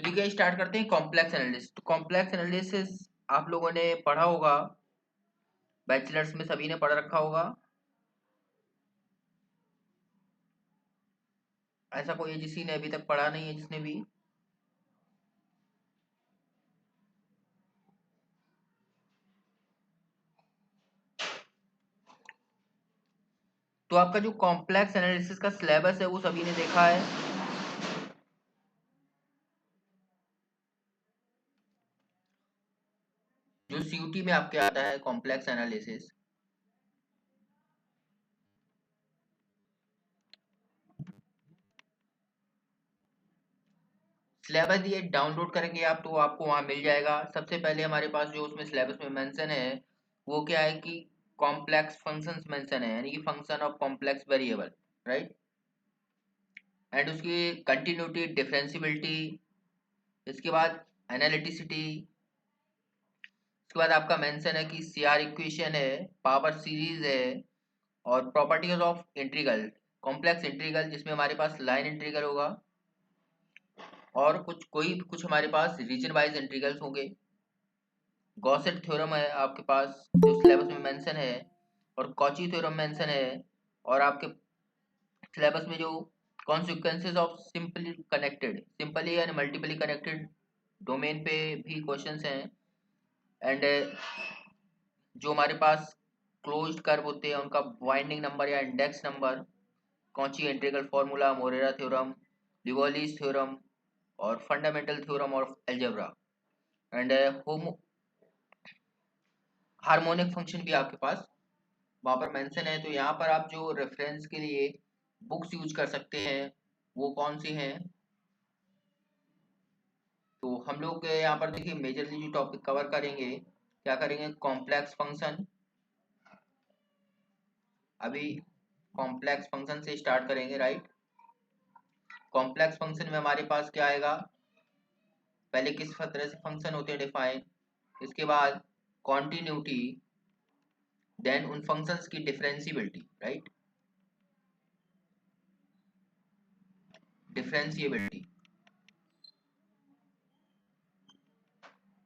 ठीक है, स्टार्ट करते हैं कॉम्प्लेक्स एनालिसिस। तो कॉम्प्लेक्स एनालिसिस आप लोगों ने पढ़ा होगा, बैचलर्स में सभी ने पढ़ रखा होगा। ऐसा कोई है जिसी ने अभी तक पढ़ा नहीं है? जिसने भी तो आपका जो कॉम्प्लेक्स एनालिसिस का सिलेबस है वो सभी ने देखा है। जो सीयूटी में आपके आता है कॉम्प्लेक्स एनालिसिस, सिलेबस ये डाउनलोड करेंगे आप तो आपको वहां मिल जाएगा। सबसे पहले हमारे पास जो उसमें सिलेबस में मेंशन है वो क्या है कि कॉम्प्लेक्स फंक्शंस मेंशन है, यानी कि function of complex variable, right. And उसकी कंटिन्यूटी, डिफरेंशियबिलिटी, इसके बाद एनालिटिसिटी, उसके बाद आपका मेंशन है कि सीआर इक्वेशन है, पावर सीरीज है, और properties of integral, complex integral जिसमें हमारे पास लाइन इंटीग्रल होगा, और कुछ हमारे पास रीजन वाइज इंटीग्रल्स होंगे। गॉसेट थ्योरम है आपके पास जो सिलेबस में मेंशन है, और कॉची थ्योरम मेंशन है, और आपके सिलेबस में जो consequences of simply and multiply connected domain पे भी क्वेश्चंस हैं। एंड जो हमारे पास क्लोज्ड कर्व होते हैं उनका वाइंडिंग नंबर या index number, Cauchy integral formula, Morera theorem, Liouville's theorem, और fundamental theorem of algebra, and homo harmonic function भी आपके पास वहां पर मेंशन है। तो यहाँ पर आप जो रेफरेंस के लिए बुक्स यूज कर सकते हैं वो कौन सी हैं? तो हम लोग यहाँ पर देखिए मेजरली जो टॉपिक कवर करेंगे, क्या करेंगे, कॉम्प्लेक्स फंक्शन। अभी कॉम्प्लेक्स फंक्शन से स्टार्ट करेंगे, राइट। कॉम्प्लेक्स फंक्शन में हमारे पास क्या आएगा, पहले किस तरह से फंक्शन होते हैं डिफाइन, इसके बाद कॉन्टिन्यूटी, देन उन फंक्शंस की differentiability, right, differentiability,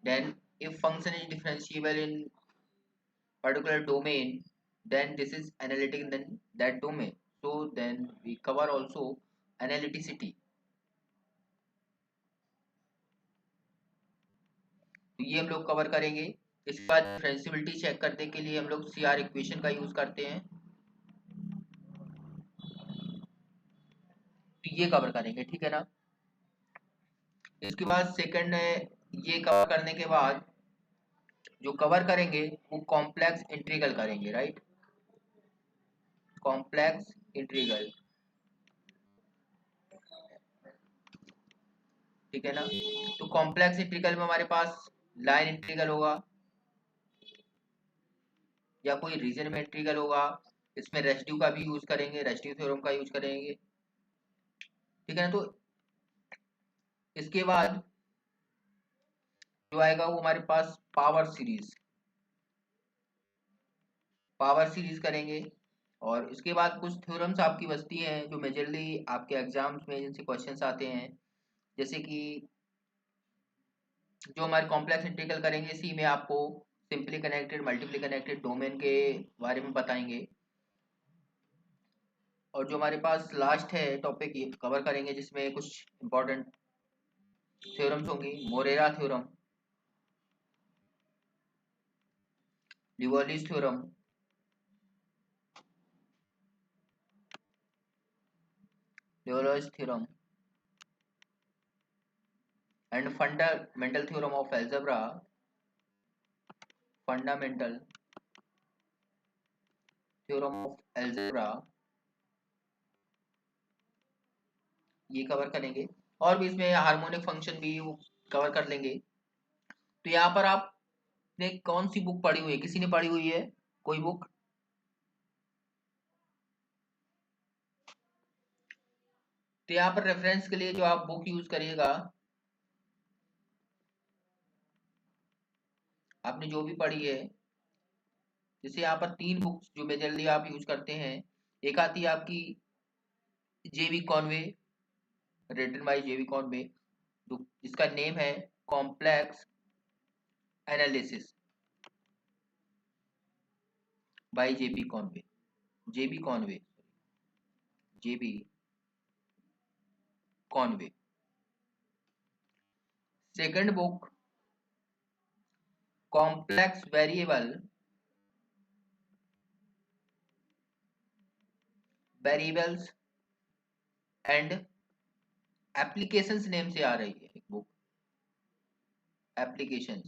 then if function is differentiable in particular domain, then this is analytic in that domain. So then we cover also analyticity. तो ये हम लोग कवर करेंगे। इसके बाद डिफरेंशियबिलिटी चेक करने के लिए हम लोग सीआर इक्वेशन का यूज करते हैं, तो ये कवर करेंगे, ठीक है ना। इसके बाद सेकंड है, ये कवर करने के बाद जो कवर करेंगे वो कॉम्प्लेक्स इंटीग्रल करेंगे, राइट, कॉम्प्लेक्स इंटीग्रल, ठीक है ना। तो कॉम्प्लेक्स इंटीग्रल में हमारे पास लाइन इंटीग्रल होगा या कोई रीजन में इंटीग्रल होगा। इसमें रेसिड्यू का भी यूज करेंगे, रेसिड्यू थ्योरम का यूज करेंगे, ठीक है ना। तो इसके बाद जो आएगा वो हमारे पास पावर सीरीज करेंगे। और इसके बाद कुछ थ्योरम्स आपकी बचती हैं जो मेजरली आपके एग्जाम्स में जिनसे क्वेश्चंस आते हैं, जैसे कि जो हमारे कॉम्प्लेक्स इंटीग्रल करेंगे इसी में आपको simply connected, multiply connected domain के बारे में बताएंगे। और जो हमारे पास लास्ट है टॉपिक ये कवर करेंगे जिसमें कुछ इंपॉर्टेंट थ्योरम्स होंगी, Morera theorem, Liouville's theorem, Liouville's theorem, and fundamental theorem of algebra, fundamental theorem of algebra, ये कवर करेंगे। और भी इसमें हार्मोनिक फंक्शन भी कवर कर लेंगे। तो यहाँ पर आपने कौन सी बुक पढ़ी हुई है, किसी ने पढ़ी हुई है कोई बुक? तो यहाँ पर रेफरेंस के लिए जो आप बुक यूज करिएगा, आपने जो भी पढ़ी है, जैसे यहाँ पर 3 बुक्स जो मेजरली आप यूज करते हैं, एक आती है आपकी JV Conway, written by JV Conway, इसका नेम है complex analysis by JB Conway, JB Conway, JB Conway. Second book complex variables and applications name से आ रही है एक बुक, एप्लीकेशंस,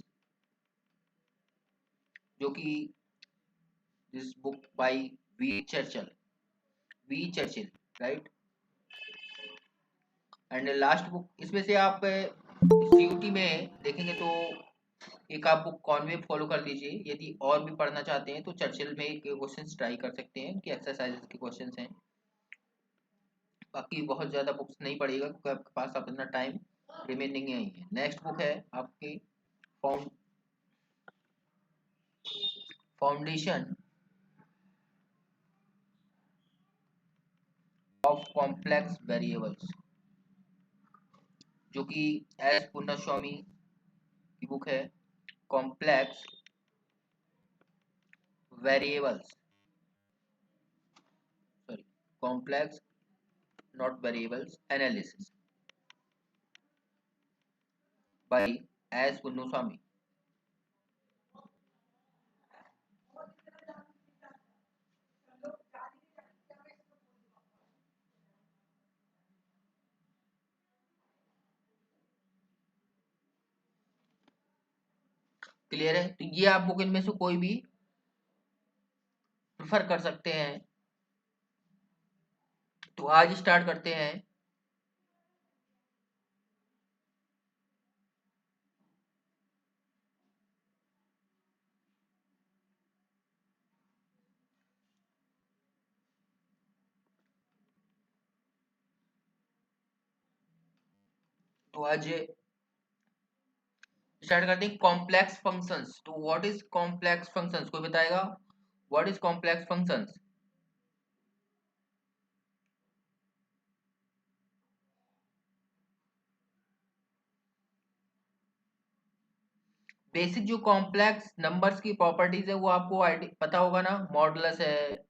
जो कि this book by V Churchill, right. And last book इसमें से आप सीयूटी में देखेंगे तो एक आप बुक कॉन्वे फॉलो कर लीजिए। यदि और भी पढ़ना चाहते हैं तो चर्चिल में क्वेश्चंस ट्राई कर सकते हैं, कि एक्सरसाइजेस के क्वेश्चंस हैं। बाकी बहुत ज़्यादा बुक्स नहीं पढ़ेगा क्योंकि आपके पास अब इतना टाइम रिमेनिंग नहीं है। नेक्स्ट बुक है आपकी फाउंडेशन ऑफ कॉम्प्लेक्स वेरिएबल्स, जो कि एस पुन्नास्वामी की बुक है। Complex variables, sorry, complex not variables analysis by S Ponnusamy. Clear है? तो ये आप बुक इनमें से कोई भी प्रेफर कर सकते हैं। तो आज स्टार्ट करते हैं। तो आज स्टार्ट करते हैं कॉम्प्लेक्स फंक्शंस। तो व्हाट इज कॉम्प्लेक्स फंक्शंस, कोई बताएगा what is complex functions? Basic जो कॉम्प्लेक्स नंबर्स की प्रॉपर्टीज है वो आपको पता होगा ना, मॉडुलस है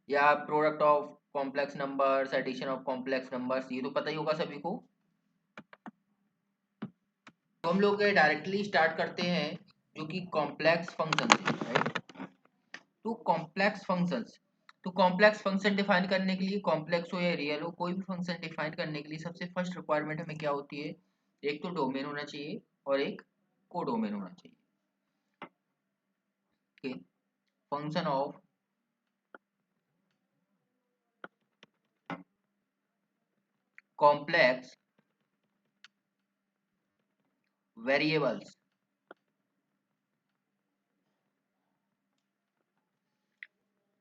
या product of complex numbers, addition of complex numbers, ये तो पता ही होगा सभी को। तो हम लोग डायरेक्टली स्टार्ट करते हैं जो कि कॉम्प्लेक्स फंक्शन है, राइट। तो कॉम्प्लेक्स फंक्शंस, तो कॉम्प्लेक्स फंक्शन डिफाइन करने के लिए, कॉम्प्लेक्स हो या रियल हो, कोई भी फंक्शन डिफाइन करने के लिए सबसे फर्स्ट रिक्वायरमेंट हमें क्या होती है? एक तो डोमेन होना चाहिए और एक कोडोमेन होना चाहिए। Okay, function of complex variables,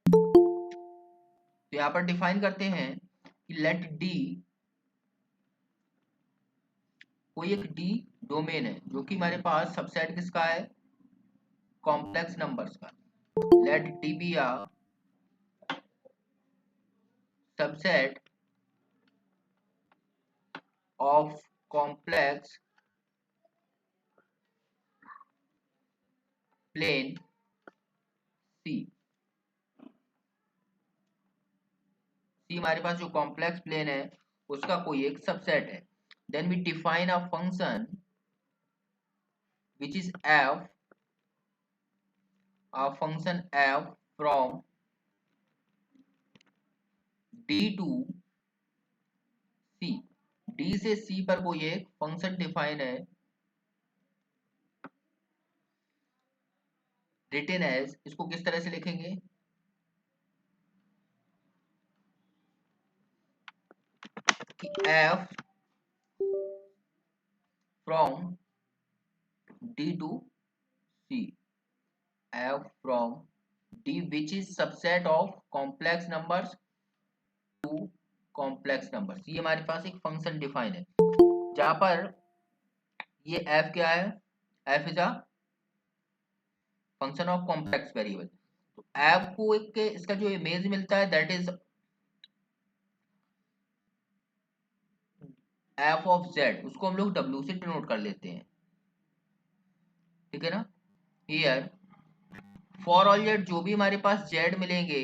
तो यहाँ पर डिफाइन करते हैं कि लेट डी, कोई एक डी डोमेन है जो कि हमारे पास सबसेट किसका है? कॉम्प्लेक्स नंबर्स का। Let D be a subset of complex plane C. C हमारे पास जो कॉम्प्लेक्स प्लेन है उसका कोई एक सबसेट है। Then we define a function which is f, a function f from d to c। d से c पर कोई एक फंक्शन डिफाइन है, रिटन एज, इसको किस तरह से लिखेंगे? कि f from d to c, f from d which is subset of complex numbers to complex numbers। ये हमारे पास एक फंक्शन डिफाइन है जहां पर ये f क्या है? f is a function of complex variable. तो f को एक इसका जो इमेज मिलता है that is F of Z, उसको हम लोग डब्ल्यू से डिनोट कर लेते हैं, ठीक है ना। हियर फॉर ऑल जेड, जो भी हमारे पास जेड मिलेंगे,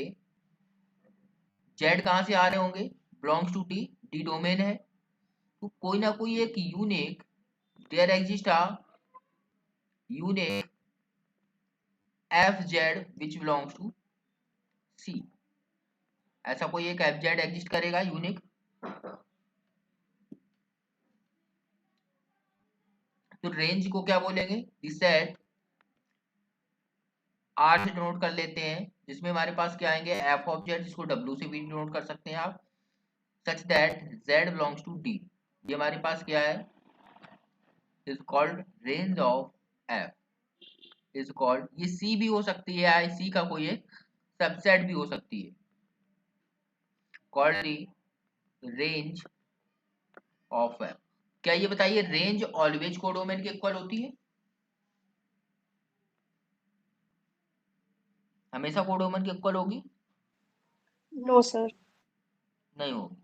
जेड कहाँ से आ रहे होंगे, belongs to D, D domain है, तो कोई ना कोई एक unique, there exist a unique F Z which belongs to C, ऐसा कोई एक एफ जेड एग्जिस्ट करेगा यूनिक। तो रेंज को क्या बोलेंगे, दिस सेट आर से डिनोट कर लेते हैं, जिसमें हमारे पास क्या आएंगे, एफ ऑफ जेड, जिसको डब्ल्यू से भी डिनोट कर सकते हैं आप, such that Z belongs to D, ये हमारे पास क्या है, is called range of F, is called, ये सी भी हो सकती है या सी का कोई एक सबसेट भी हो सकती है, called the range of F. क्या ये बताइए, रेंज ऑलवेज कोडोमेन के इक्वल होती है, हमेशा कोडोमेन के इक्वल होगी, नो सर। नहीं होगी,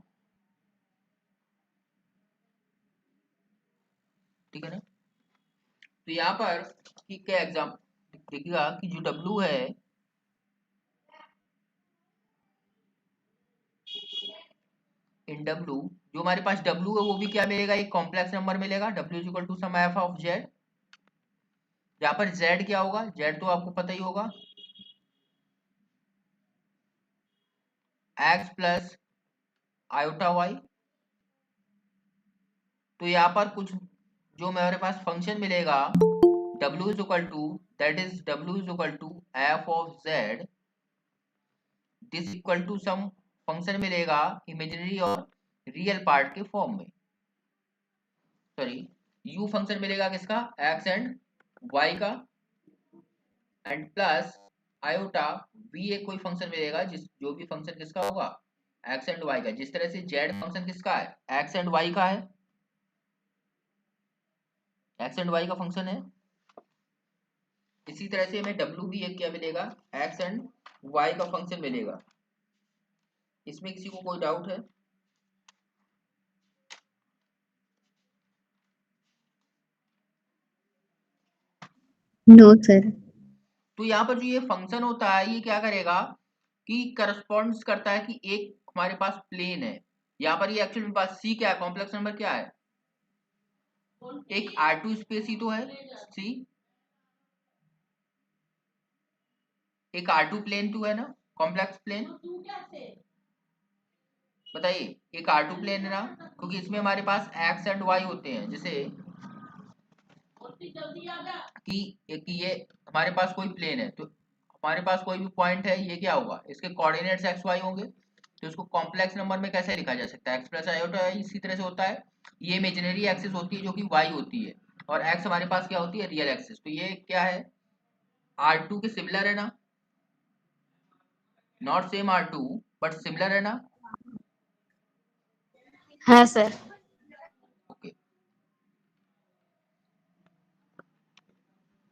ठीक है ना। तो यहाँ पर ठीक है, एग्जाम देखिएगा कि जो W है, इन W, जो हमारे पास W है वो भी क्या मिलेगा, एक कॉम्प्लेक्स नंबर मिलेगा, W is equal to some f of z, यहाँ पर Z क्या होगा, Z तो आपको पता ही होगा, x प्लस आयोटा वाई। तो यहाँ पर कुछ जो हमारे पास फंक्शन मिलेगा, W is equal to, that is W is equal to f of z, this equal to some function मिलेगा इमेजिनरी और रियल पार्ट के फॉर्म में, सॉरी u फंक्शन मिलेगा किसका, x एंड y का, एंड प्लस आयोटा v एक कोई function मिलेगा, जिस जो भी फंक्शन किसका होगा, x एंड y का, जिस तरह से z फंक्शन किसका है, x एंड y का है, x एंड y का फंक्शन है, इसी तरह से हमें w भी एक क्या मिलेगा, x एंड y का फंक्शन मिलेगा। इसमें किसी को कोई डाउट है, नो सर। तो यहाँ पर जो ये फंक्शन होता है, ये क्या करेगा कि करस्पॉन्ड्स करता है कि एक हमारे पास प्लेन है, यहाँ पर ये एक्चुअली पास सी क्या है, कॉम्प्लेक्स नंबर क्या है, एक R2 स्पेस ही तो है सी, एक R2 प्लेन टू है ना, कॉम्प्लेक्स प्लेन, बताइए, एक R2 प्लेन है ना, क्योंकि इसमें हमारे पास x एंड y होते हैं, जैसे कि एक ये हमारे पास कोई प्लेन है, तो हमारे पास कोई भी पॉइंट है, ये क्या होगा, इसके कोऑर्डिनेट्स एक्स वाई होंगे, तो इसको कॉम्प्लेक्स नंबर में कैसे लिखा जा सकता है, एक्स प्लस आयोटा, इसी तरह से होता है, ये इमेजिनरी एक्सिस होती है जो कि वाई होती है, और एक्स हमारे पास क्या होती है, रियल एक्सिस, तो ये क्या है, R2 के सिमिलर है ना, not same R2 but similar है ना, हाँ सर। ओके।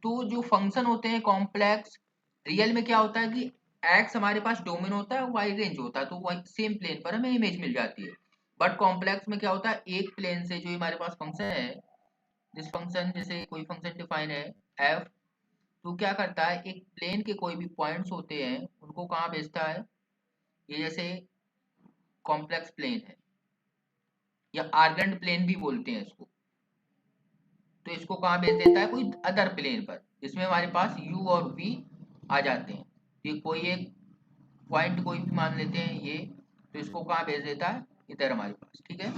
तो जो फंक्शन होते हैं कॉम्प्लेक्स, रियल में क्या होता है कि एक्स हमारे पास डोमेन होता है, वाई रेंज होता है, तो वाई सेम प्लेन पर हमें इमेज मिल जाती है, बट कॉम्प्लेक्स में क्या होता है, एक प्लेन से जो हमारे पास फंक्शन है, जिस फंक्शन, जैसे कोई फंक्शन डिफाइन है एफ, तो क्या करता है, एक प्लेन के कोई भी पॉइंट्स होते हैं उनको कहाँ भेजता है, ये जैसे कॉम्प्लेक्स प्लेन है, या आर्गेंट प्लेन भी बोलते हैं इसको, तो इसको कहाँ भेज देता है, कोई अदर प्लेन पर, जिसमें हमारे पास u और v आ जाते हैं, ये कोई एक पॉइंट कोई भी मान लेते हैं ये, तो इसको कहाँ भेज देता है, इधर हमारे पास, ठीक है,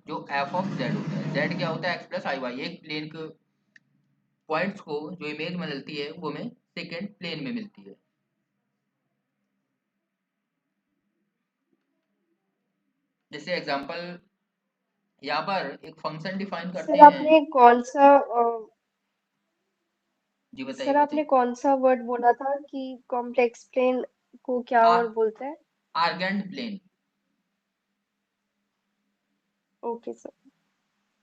जो एफ ऑफ जेड होता है, जेड क्या होता है, एक्स प्लस आई वाई, एक प्लेन के पॉइंट्स को जो इमेज मिलती है वो हमें सेकेंड प्लेन में मिलती है। जैसे एग्जांपल यहाँ पर एक फंक्शन डिफाइन करते सर हैं, आपने कौन सा जी बताइए सर आपने बताइए, कौन सा वर्ड बोला था कि कॉम्प्लेक्स प्लेन को क्या आर और बोलते हैं? Argand plane, okay sir.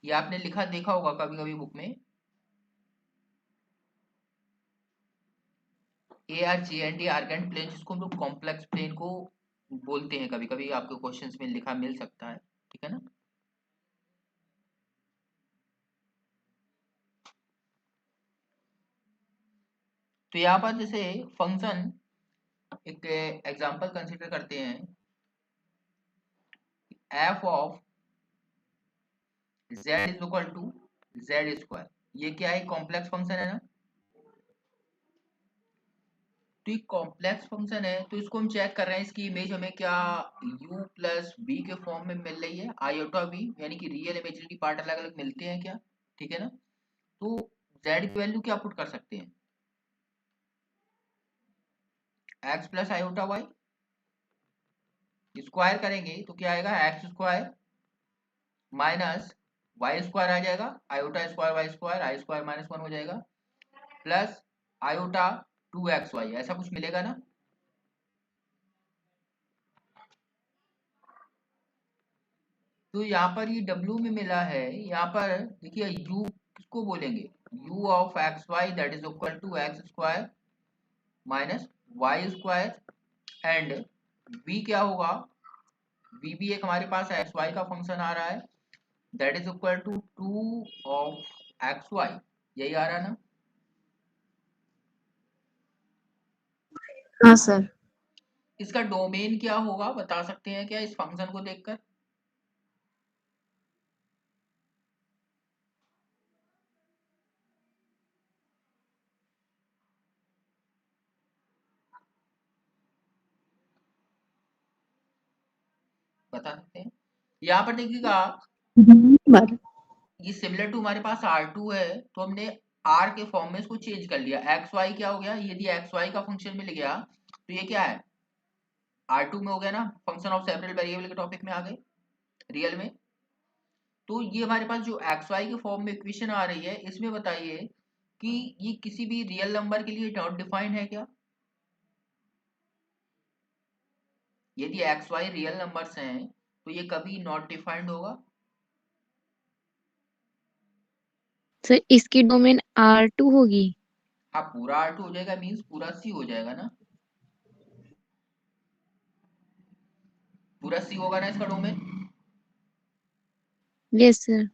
ये आपने लिखा देखा होगा कभी कभी बुक में, ARGND आर्गेंट प्लेन, जिसको हम लोग कॉम्प्लेक्स प्लेन को बोलते हैं, कभी कभी आपके क्वेश्चंस में लिखा मिल सकता है, ठीक है ना। तो यहाँ पर जैसे फंक्शन एक एग्जांपल कंसीडर करते हैं, f of z is equal to z square. ये क्या है, कॉम्प्लेक्स फंक्शन है ना। तो ये कॉम्प्लेक्स फंक्शन है, तो इसको हम चेक कर रहे हैं, इसकी इमेज हमें क्या u प्लस बी के फॉर्म में मिल रही है, आयोटा बी, यानी कि रियल इमेजिनरी पार्ट अलग अलग मिलते हैं क्या, ठीक है ना। तो z की वैल्यू क्या पुट कर सकते हैं, x plus iota Y, square करेंगे तो क्या आएगा, X square minus Y square आ जाएगा, iota square Y square, I square minus one हो जाएगा, plus iota two X Y, ऐसा कुछ मिलेगा ना। तो यहाँ पर ये W में मिला है, यहाँ पर देखिए U किसको बोलेंगे, U of x y that is equal to x square minus Y square, and V क्या होगा, V भी एक हमारे पास एक्स वाई का फंक्शन आ रहा है, that is equal to two of x y, यही आ रहा है ना। हाँ सर। इसका डोमेन क्या होगा बता सकते हैं क्या इस फंक्शन को देखकर, बता सकते हैं। यहाँ पर देखिएगा बारह। ये सिमिलर टू हमारे पास R2 है, तो हमने R के फॉर्म में इसको चेंज कर लिया, एक्स वाई क्या हो गया, यदि एक्स वाई का फंक्शन मिल गया तो ये क्या है, R2 में हो गया ना, फंक्शन ऑफ सेवरल वेरिएबल के टॉपिक में आ गए रियल में। तो ये हमारे पास जो एक्स वाई के फॉर्म में इक्वेशन आ रही है, इसमें बताइए कि ये किसी भी रियल नंबर के लिए नॉट डिफाइंड है क्या, यदि एक्स वाई रियल नंबर्स हैं तो ये कभी नॉट डिफाइंड होगा। सर इसकी डोमेन R2 होगी। हाँ पूरा R2 हो जाएगा, मीन्स पूरा C हो जाएगा ना, पूरा C होगा ना इसका डोमेन। Yes sir.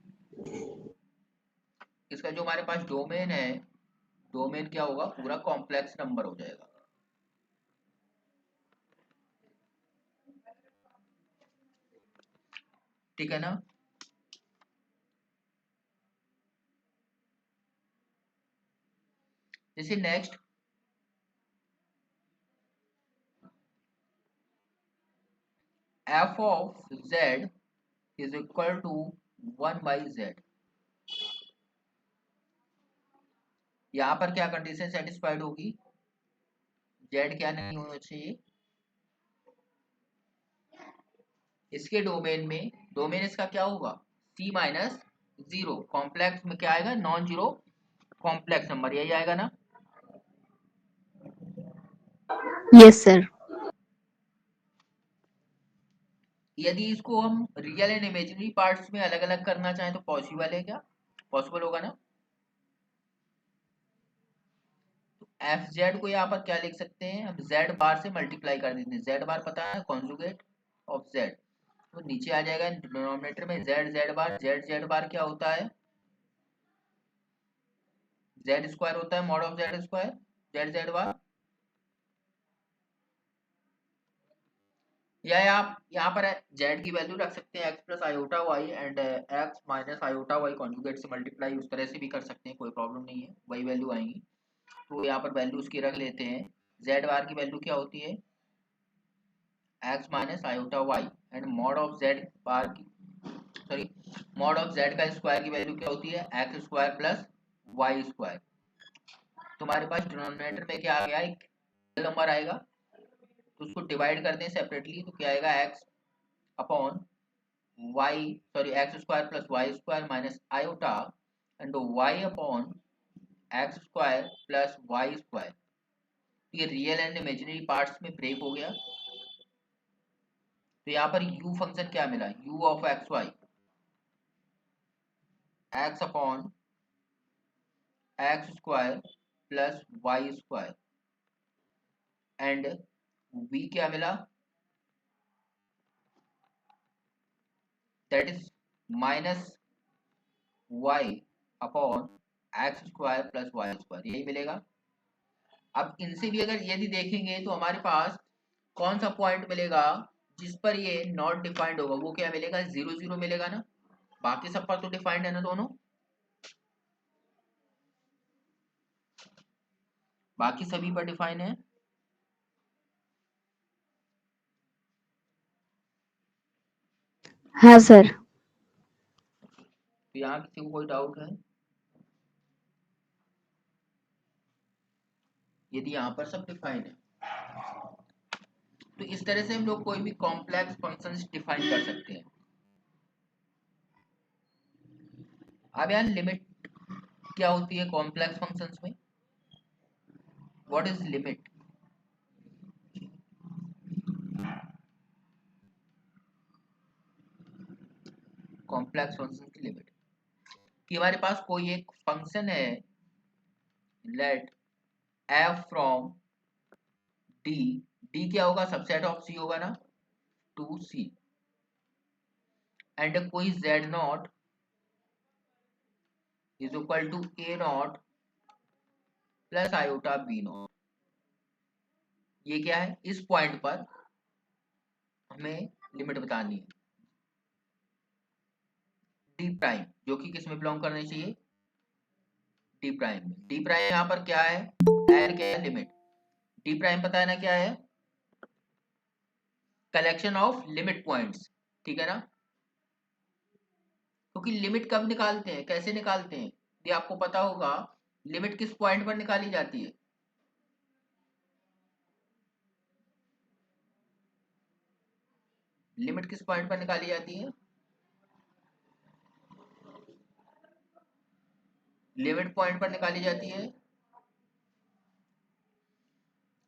इसका जो हमारे पास डोमेन है, डोमेन क्या होगा, पूरा कॉम्प्लेक्स नंबर हो जाएगा। ठीक है ना। जैसे next f of z is equal to 1 by z, यहाँ पर क्या कंडीशन सेटिस्फाइड होगी, z क्या नहीं होना चाहिए, इसके डोमेन में, डोमेन इसका क्या होगा, c माइनस जीरो, कॉम्प्लेक्स में क्या आएगा, नॉन जीरो कॉम्प्लेक्स नंबर, यही आएगा ना। Yes sir. यदि इसको हम रियल एंड इमेजिनरी पार्ट्स में अलग अलग करना चाहें तो पॉसिबल है क्या, पॉसिबल होगा ना। तो एफ जेड को यहाँ पर क्या लिख सकते हैं हम, जेड बार से मल्टीप्लाई कर देते हैं, जेड बार पता है कॉन्जुगेट ऑफ जेड, तो नीचे आ जाएगा डिनोमिनेटर में Z Z bar, Z Z bar क्या होता है, जेड स्क्वायर होता है, mod of Z square, Z Z bar, या आप यहाँ पर जेड की वैल्यू रख सकते हैं x plus iota Y and x minus iota y conjugate से मल्टीप्लाई, उस तरह से भी कर सकते हैं, कोई प्रॉब्लम नहीं है, वही वैल्यू आएंगी। तो यहाँ पर वैल्यू उसकी रख लेते हैं, जेड बार की वैल्यू क्या होती है, X minus iota Y, and mod of Z bar की, सॉरी मॉड ऑफ जेड का स्क्वायर की वैल्यू क्या होती है, X square plus Y square. तुम्हारे पास डिनोमिनेटर में क्या आ गया, एक नंबर आएगा, तो उसको डिवाइड कर दें सेपरेटली, तो क्या आएगा, x upon y, sorry x square plus Y square minus iota and y upon x square plus Y square. ये रियल एंड इमेजिनरी पार्ट्स में ब्रेक हो गया, तो यहाँ पर u फंक्शन क्या मिला, u of x y, x upon x square plus Y square, and v क्या मिला, that is minus y upon x square plus Y square, यही मिलेगा। अब इनसे भी अगर यदि देखेंगे तो हमारे पास कौन सा पॉइंट मिलेगा जिस पर ये नॉट डिफाइंड होगा, वो क्या मिलेगा, 0 0 मिलेगा ना। बाकी सब पर तो डिफाइंड है ना दोनों, बाकी सभी पर डिफाइन है। हाँ सर। तो यहाँ किसी को कोई डाउट है? यदि यहाँ पर सब डिफाइन है तो इस तरह से हम लोग कोई भी कॉम्प्लेक्स फंक्शंस डिफाइन कर सकते हैं। अब यार लिमिट क्या होती है कॉम्प्लेक्स फंक्शंस में? What is limit? Complex function की लिमिट कि हमारे पास कोई एक फंक्शन है, let f from d, d क्या होगा, सबसेट ऑफ c होगा ना, टू c, एंड कोई z not is equal to a not plus iota b not. ये क्या है, इस पॉइंट पर हमें लिमिट बतानी है डी प्राइम, जो कि किस में बिलोंग करनी चाहिए, डी प्राइम में। डी प्राइम यहाँ पर क्या है, एल क्या है, लिमिट। डी प्राइम पता है ना क्या है, कलेक्शन ऑफ लिमिट पॉइंट्स, ठीक है ना। क्योंकि लिमिट कब निकालते हैं, कैसे निकालते हैं, ये आपको पता होगा। लिमिट किस पॉइंट पर निकाली जाती है, लिमिट किस पॉइंट पर निकाली जाती है, लिमिट पॉइंट पर निकाली जाती है।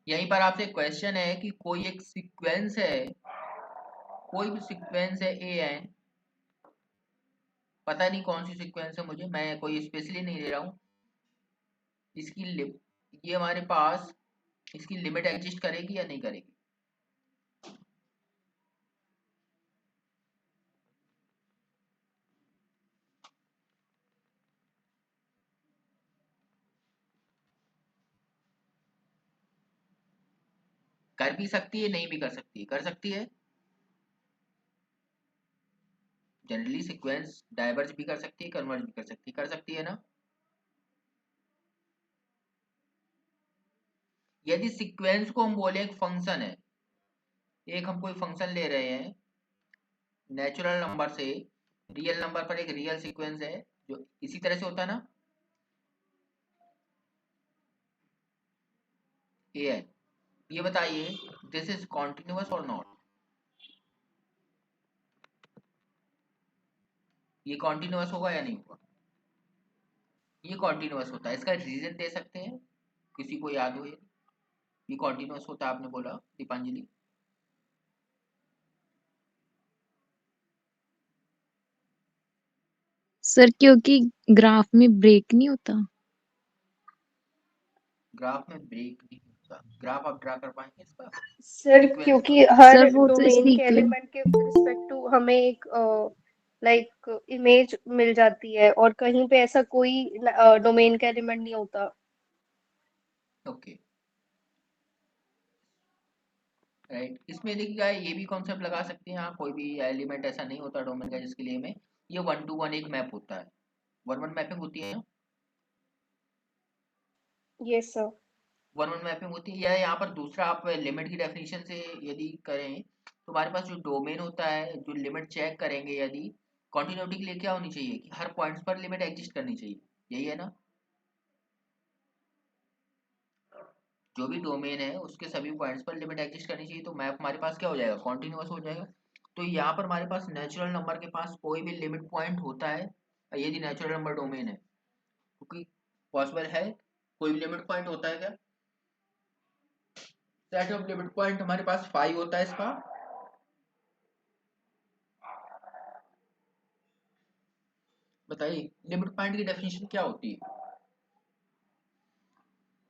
यहीं पर आपसे क्वेश्चन है कि कोई एक सीक्वेंस है, कोई भी सीक्वेंस है ए एन, पता नहीं कौन सी सीक्वेंस है मुझे, मैं कोई स्पेशली नहीं ले रहा हूँ। इसकी ये हमारे पास इसकी लिमिट एग्जिस्ट करेगी या नहीं करेगी, कर भी सकती है नहीं भी कर सकती है, कर सकती है। जनरली सीक्वेंस डाइवर्ज भी कर सकती है, कन्वर्ज भी कर सकती है ना। यदि सीक्वेंस को हम बोले एक फंक्शन है, एक हम कोई फंक्शन ले रहे हैं नेचुरल नंबर से रियल नंबर पर, एक रियल सीक्वेंस है जो इसी तरह से होता है ना, ए है। ये बताइए दिस इज कॉन्टिन्यूअस और नॉट, ये कॉन्टिन्यूअस होगा या नहीं होगा, ये कॉन्टिन्यूअस होता है। इसका रीजन दे सकते हैं, किसी को याद हो ये कॉन्टिन्यूअस होता है, आपने बोला दीपांजलि। सर क्योंकि ग्राफ में ब्रेक नहीं होता। ग्राफ में ब्रेक नहीं होता, ग्राफ आप ड्रा कर पाएंगे इसका, सर सीक्वेंस क्योंकि का? हर सर वो तो डोमेन के सीक्वेंस। एलिमेंट के रिस्पेक्ट टू हमें एक लाइक इमेज मिल जाती है, और कहीं पे ऐसा कोई डोमेन का एलिमेंट नहीं होता। ओके राइट, इसमें देखिएगा ये भी कॉन्सेप्ट लगा सकते हैं आप, कोई भी एलिमेंट ऐसा नहीं होता डोमेन का जिसके लिए में ये 1 to 1 एक मैप होता है, 1 1 मैपिंग होती है ना, यस सर। 1 1 मैपिंग होती है। या यहाँ पर दूसरा आप लिमिट की डेफिनेशन से यदि करें तो हमारे पास जो डोमेन होता है, जो लिमिट चेक करेंगे, यदि कॉन्टिन्यूटी के लिए क्या होनी चाहिए कि हर पॉइंट्स पर लिमिट एग्जिस्ट करनी चाहिए, यही है ना। जो भी डोमेन है उसके सभी पॉइंट्स पर लिमिट एग्जिस्ट करनी चाहिए, तो मैप हमारे पास क्या हो जाएगा, कॉन्टिन्यूअस हो जाएगा। तो यहाँ पर हमारे पास नेचुरल नंबर के पास कोई भी लिमिट पॉइंट होता है, यदि नेचुरल नंबर डोमेन है, क्योंकि पॉसिबल है कोई भी लिमिट पॉइंट होता है क्या, सेट ऑफ लिमिट पॉइंट हमारे पास 5 होता है इसका। बताइए लिमिट पॉइंट की डेफिनेशन क्या होती है,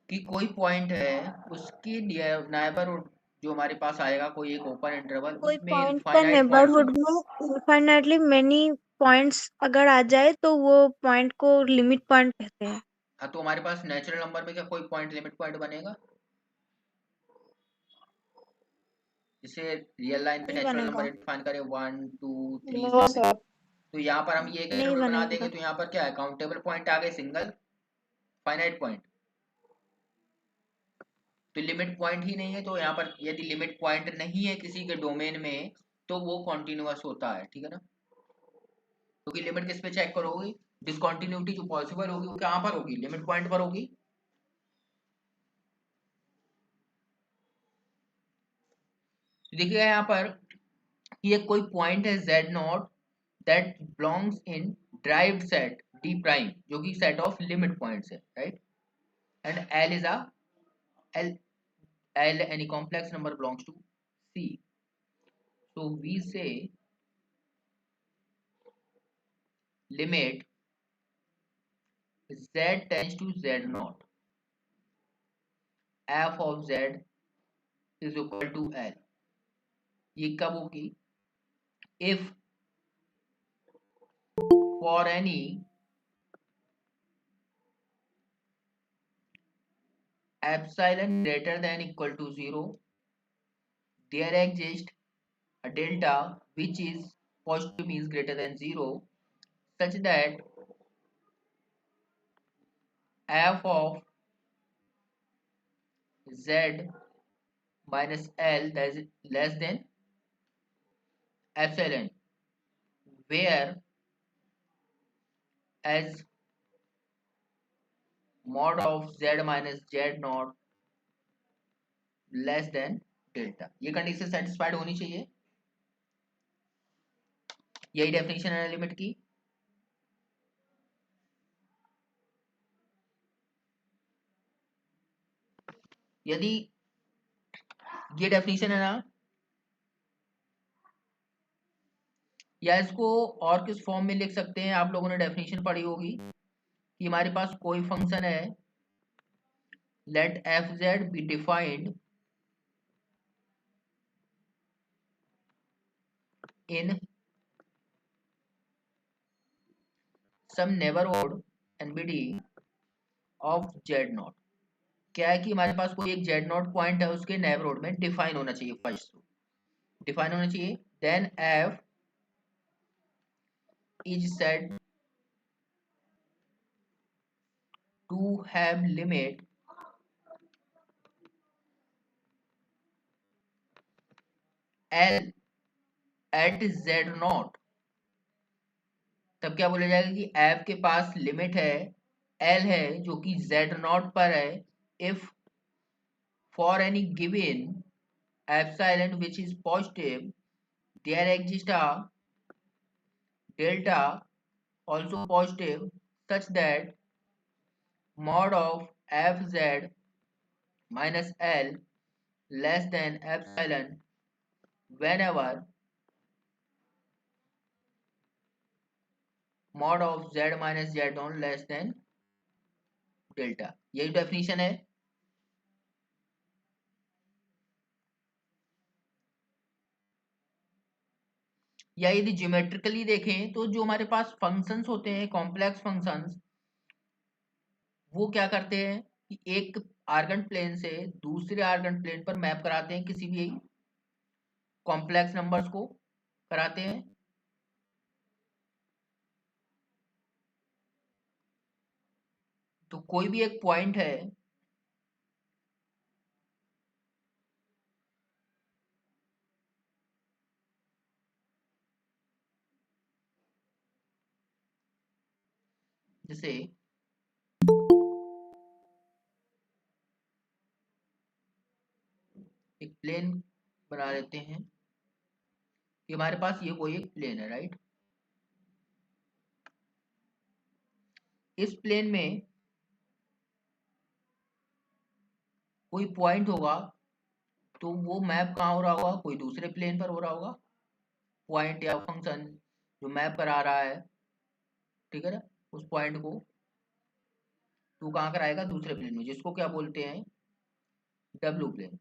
कि कोई पॉइंट है उसके नेबरहुड जो हमारे पास आएगा, कोई एक ओपन इंटरवल, कोई उसमें पॉइंट का इनफाइनाइट पॉइंट्स नेबरहुड होंगे। में इनफाइनाइटली मेनी पॉइंट्स अगर आ जाए तो वो पॉइंट को लिमिट पॉइंट कहते हैं। हाँ, तो हमारे पास नेचुरल नंबर में क्या कोई पॉइंट लिमिट पॉइंट बनेगा? जिसे रियल लाइन पे नहीं नेचुरल नंबर बनेगा। डिफाइन करें 1 2 3 नो से, सर। तो यहाँ पर हम ये एक नहीं रूल बना बनेगा। देंगे, तो यहाँ पर क्या है, काउंटेबल पॉइंट आ गए, सिंगल फाइनाइट पॉइंट, तो लिमिट पॉइंट ही नहीं है। तो यहाँ पर यदि लिमिट पॉइंट नहीं है किसी के डोमेन में तो वो कॉन्टिन्यूअस होता है, ठीक है ना। क्योंकि लिमिट किस पे चेक करोगे, डिसकंटिन्यूटी जो पॉसिबल होगी वो कहाँ पर होगी, लिमिट पॉइंट पर होगी। देखिएगा यहाँ पर कि एक कोई पॉइंट है z0 that belongs in derived set d prime, जो कि सेट ऑफ लिमिट पॉइंट्स है, right, and l is a l any complex number belongs to C. So we say limit z tends to z0, f of z is equal to l. ये कब होगी, if for any epsilon greater than equal to 0 there exists a delta which is positive, means greater than 0, such that f of z minus l that is less than epsilon, where as mod of z minus z naught less than delta. ये condition satisfied होनी चाहिए, यही definition है limit की। यदि ये definition है ना, या इसको और किस फॉर्म में लिख सकते हैं, आप लोगों ने डेफिनेशन पढ़ी होगी कि हमारे पास कोई फंक्शन है, let f z be defined in some neighbourhood NBD of z not. क्या है कि हमारे पास कोई एक जेड नॉट पॉइंट है, उसके नेबरहुड में डिफाइन होना चाहिए, फर्स्ट डिफाइन होना चाहिए, then f is said to have limit l at z not. तब क्या बोला जाएगा कि एफ के पास लिमिट है, एल है जो कि जेड नॉट पर है, if for any given epsilon which is positive there exist a delta also positive such that mod of f z minus l less than epsilon whenever mod of z minus z non less than delta. यही definition है। या यदि geometrically देखें तो जो हमारे पास functions होते हैं, कॉम्प्लेक्स फंक्शंस, वो क्या करते हैं कि एक आर्गन प्लेन से दूसरे आर्गन प्लेन पर मैप कराते हैं, किसी भी कॉम्प्लेक्स नंबर्स को कराते हैं। तो कोई भी एक पॉइंट है, जैसे एक प्लेन बना लेते हैं कि हमारे पास ये कोई एक प्लेन है, राइट। इस प्लेन में कोई पॉइंट होगा, तो वो मैप कहाँ हो रहा होगा, कोई दूसरे प्लेन पर हो रहा होगा, पॉइंट या फंक्शन जो मैप करा रहा है, ठीक है ना, उस पॉइंट को तो कहाँ कराएगा, दूसरे प्लेन में, जिसको क्या बोलते हैं, डब्ल्यू प्लेन।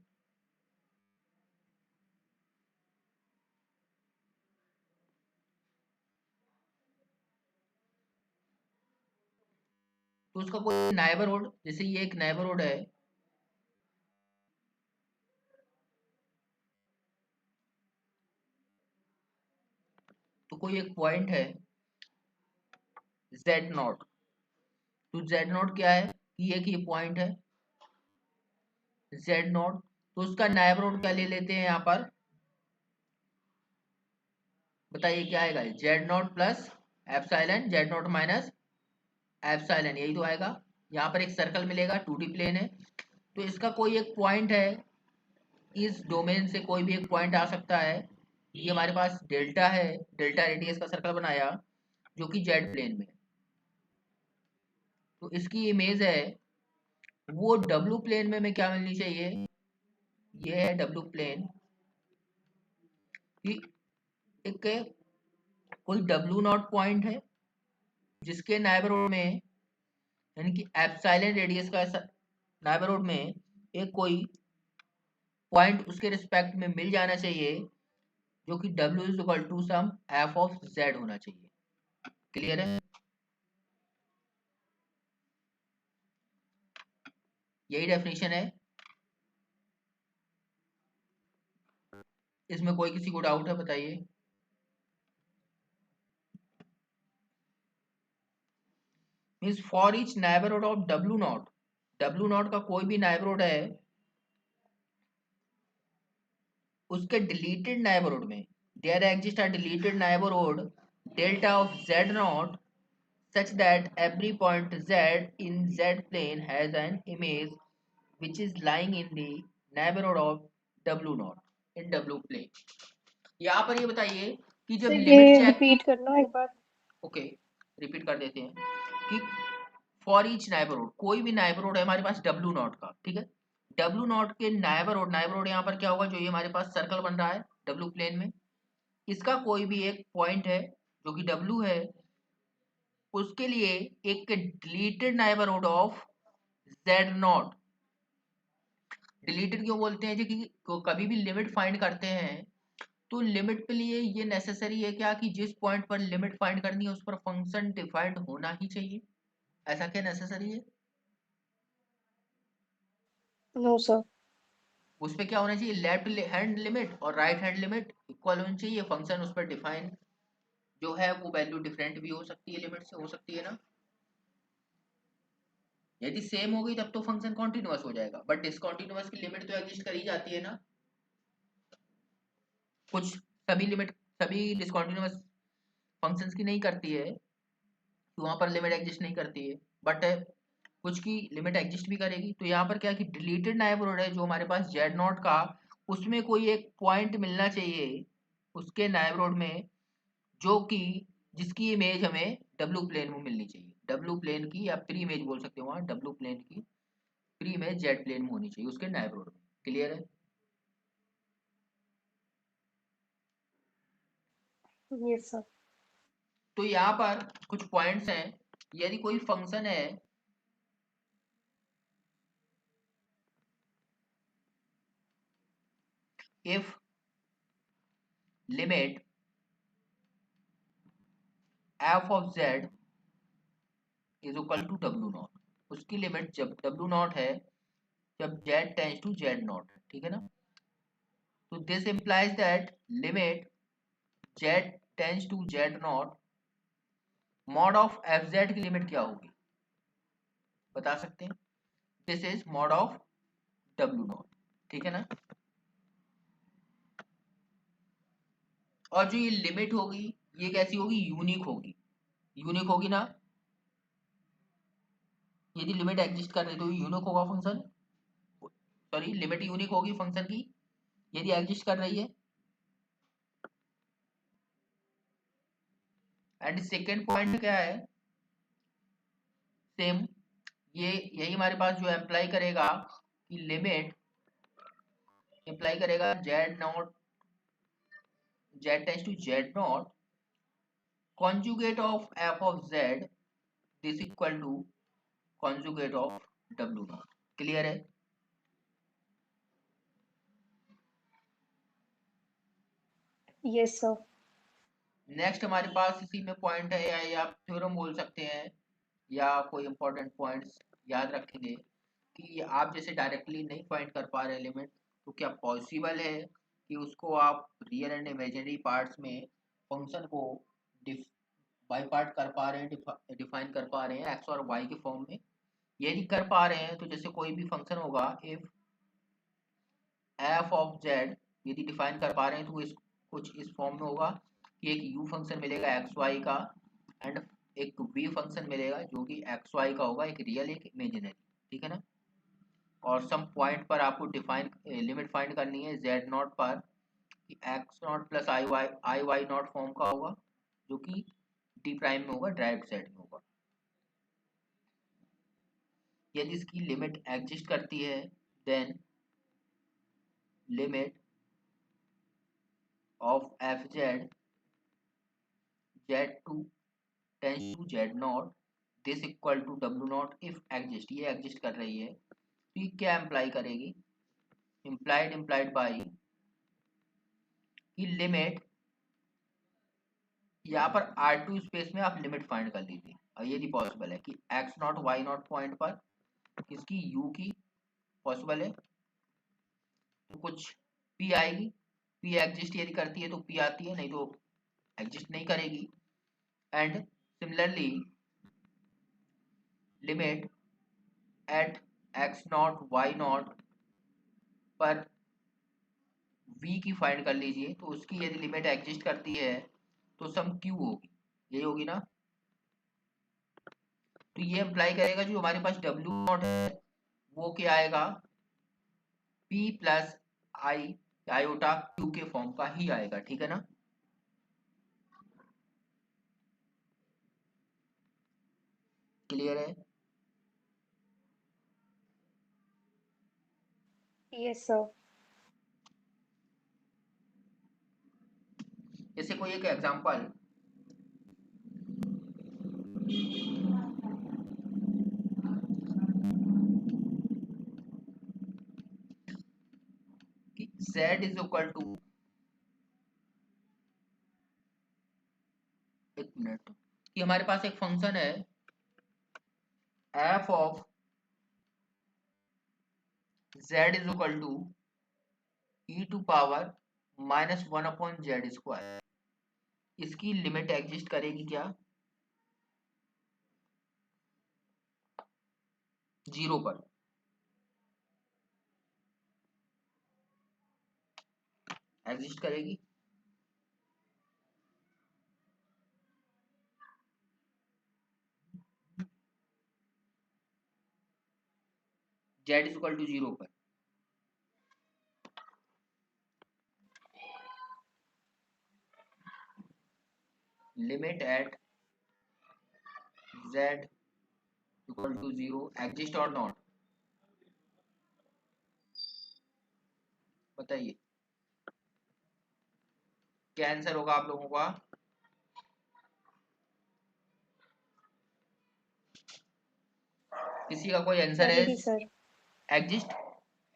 तो उसका कोई नाइबरहुड, जैसे ये एक नाइबरहुड है, तो कोई एक पॉइंट है Z0, तो Z0 क्या है कि एक ये पॉइंट है Z0, तो उसका नाइबरहुड क्या ले लेते हैं यहाँ पर, बताइए क्या आएगा, Z0 plus epsilon Z0 minus epsilon, यही तो आएगा। यहाँ पर एक सर्कल मिलेगा, 2D प्लेन है, तो इसका कोई एक पॉइंट है, इस डोमेन से कोई भी एक पॉइंट आ सकता है। ये हमारे पास डेल्टा है, डेल्टा रेडियस का सर्कल बनाया जो कि जेड प्लेन में, तो इसकी इमेज है वो डब्लू प्लेन में क्या मिलनी चाहिए, ये है डब्लू प्लेन कि एक कोई W0 पॉइंट है जिसके नाइबरहुड में, यानी कि एप्सिलॉन रेडियस का नाइबरहुड में एक कोई पॉइंट उसके रिस्पेक्ट में मिल जाना चाहिए जो कि W is equal to some f of Z होना चाहिए। क्लियर है, यही डेफिनेशन है। इसमें कोई किसी को डाउट है बताइए। Means for each neighbourhood of W0 का कोई भी नाइबरहुड है, उसके डिलीटेड नाइबरहुड में there exist a deleted neighbourhood delta of Z0 such that every point Z in Z plane has an image which is lying in the neighborhood of W0 in W plane। यहाँ पर ये बताइए कि जब sir limit ये check, repeat करना एक बार। Okay repeat कर देते हैं कि फॉर ईच नाइबरहुड, कोई भी नाइबरहुड है हमारे पास W0 का, ठीक है, W0 के नाइबरहुड, नाइबरहुड यहाँ पर क्या होगा, जो ये हमारे पास सर्कल बन रहा है W प्लेन में, इसका कोई भी एक पॉइंट है जो कि W है, उसके लिए एक deleted neighbourhood of Z0। Deleted क्यों बोलते हैं जी, कि कभी भी लिमिट फाइंड करते हैं तो लिमिट के लिए ये नेसेसरी है क्या कि जिस पॉइंट पर लिमिट फाइंड करनी है उस पर फंक्शन डिफाइंड होना ही चाहिए, ऐसा क्या नेसेसरी है, नो सर। उस पर क्या होना चाहिए, लेफ्ट हैंड लिमिट और राइट हैंड लिमिट इक्वल होनी चाहिए, फंक्शन उस पर डिफाइन जो है वो वैल्यू डिफरेंट भी हो सकती है, लिमिट से हो सकती है ना, यदि सेम हो गई तब तो फंक्शन कॉन्टिन्यूअस हो जाएगा, बट डिसकॉन्टिन्यूअस की लिमिट तो एग्जिस्ट कर ही जाती है ना, कुछ सभी लिमिट, सभी डिसकॉन्टिन्यूअस फंक्शंस की नहीं करती है, तो वहां पर लिमिट एग्जिस्ट नहीं करती है, बट कुछ की लिमिट एग्जिस्ट भी करेगी। तो यहाँ पर क्या कि डिलीटेड नाइबरहुड है जो हमारे पास Z0 का, उसमें कोई एक पॉइंट मिलना चाहिए उसके नाइबरहुड में जो कि जिसकी इमेज हमें डब्लू प्लेन में मिलनी चाहिए, डब्लू प्लेन की, या प्री इमेज बोल सकते हो वहाँ, डब्लू प्लेन की प्री इमेज जेड प्लेन में होनी चाहिए उसके नाइबरहुड में। क्लियर है, यस सर। तो यहाँ पर कुछ पॉइंट्स हैं, यदि कोई फंक्शन है if limit f of z is equal to W0, उसकी लिमिट जब W0 है, जब Z टेंड्स टू Z0, ठीक है ना, तो this implies that limit Z tends to Z0, mod of FZ की लिमिट क्या होगी बता सकते हैं, this is mod of W0, ठीक है ना, और जो ये लिमिट होगी ये कैसी होगी, यूनिक होगी, यूनिक होगी ना, यदि लिमिट एग्जिस्ट कर रही है तो यूनिक होगा फंक्शन, सॉरी लिमिट यूनिक होगी फंक्शन की यदि एग्जिस्ट कर रही है। एंड सेकेंड पॉइंट क्या है, सेम ये यही हमारे पास जो अप्लाई करेगा कि लिमिट अप्लाई करेगा Z0, Z tends to Z0, conjugate of f of z this equal to conjugate of W0। Clear है, यस सर। नेक्स्ट हमारे पास इसी में पॉइंट है, या आप थ्योरम बोल सकते हैं या कोई इंपॉर्टेंट पॉइंट्स याद रखेंगे कि आप जैसे डायरेक्टली नहीं फाइंड कर पा रहे लिमिट, तो क्या पॉसिबल है कि उसको आप रियल एंड इमेजिनरी पार्ट्स में फंक्शन को बाई पार्ट कर पा रहे हैं, डिफाइन कर पा रहे हैं एक्स और वाई के फॉर्म में। यदि कर पा रहे हैं तो जैसे कोई भी फंक्शन होगा, इफ एफ ऑफ जेड यदि डिफाइन कर पा रहे हैं तो इस कुछ इस फॉर्म में होगा कि एक यू फंक्शन मिलेगा एक्स वाई का, एंड एक वी फंक्शन मिलेगा जो कि एक्स वाई का होगा, एक रियल एक इमेजिनरी, ठीक है ना। और सम पॉइंट पर आपको डिफाइन लिमिट फाइंड करनी है जेड नॉट पर, कि x not plus i y not form का होगा, जो कि डी प्राइम में होगा, डायरेक्ट सेट में होगा। यदि इसकी लिमिट एग्जिस्ट करती है then limit of f z z to tends to z naught this equal to डब्ल्यू नॉट इफ एग्जिस्ट, ये एग्जिस्ट कर रही है तो ये क्या इम्प्लाई करेगी, इम्प्लाइड बाई कि लिमिट, यहाँ पर R2 स्पेस में आप लिमिट फाइंड कर लीजिए, और यदि पॉसिबल है कि x not y not point पर किसकी यू की पॉसिबल है तो कुछ पी आएगी, पी एग्जिस्ट यदि करती है तो पी आती है, नहीं तो एग्जिस्ट नहीं करेगी। And similarly limit at x not y not पर v की फाइंड कर लीजिए, तो उसकी यदि लिमिट एग्जिस्ट करती है तो सम q होगी, यही होगी ना। तो ये अप्लाई करेगा जो हमारे पास w नॉट है वो क्या आएगा, p plus i iota q के फॉर्म का ही आएगा, ठीक है ना। क्लियर है। Yes sir. जैसे कोई एक एग्जांपल, कि z इज इक्वल टू, एक मिनट, कि हमारे पास एक फंक्शन है f of z is equal to e to power minus one upon z square, इसकी लिमिट एग्जिस्ट करेगी क्या, जीरो पर, एग्जिस्ट करेगी। Z is equal to zero पर, limit at z equal to zero exist और not, बताइए क्या answer होगा आप लोगों का। किसी का कोई आंसर है, करेगी सर। एग्जिस्ट